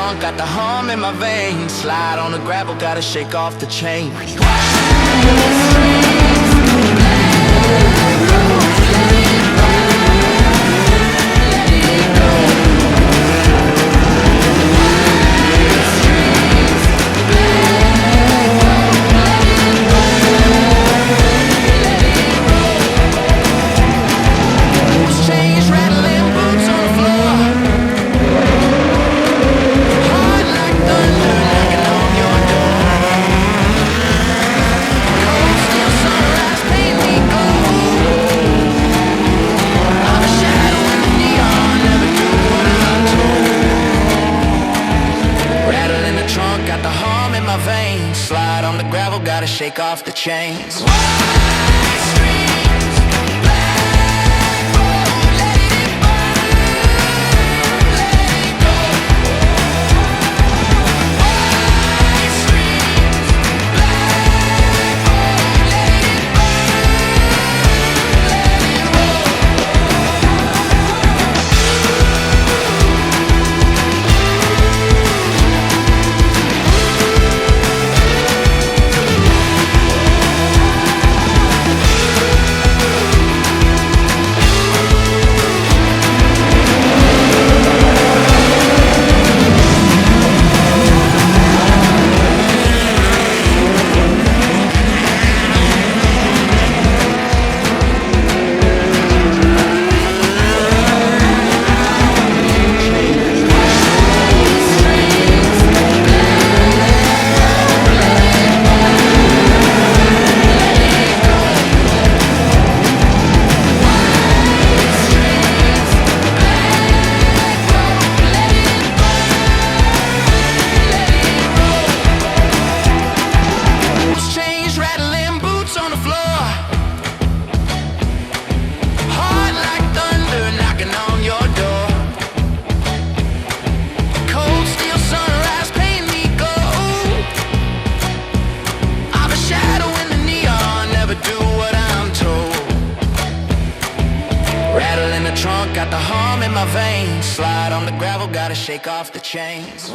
trunk, got the hum in my veins. Slide on the gravel, gotta shake off the chains. Slide on the gravel, gotta shake off the chains. Got the hum in my veins. Slide on the gravel, gotta shake off the chains.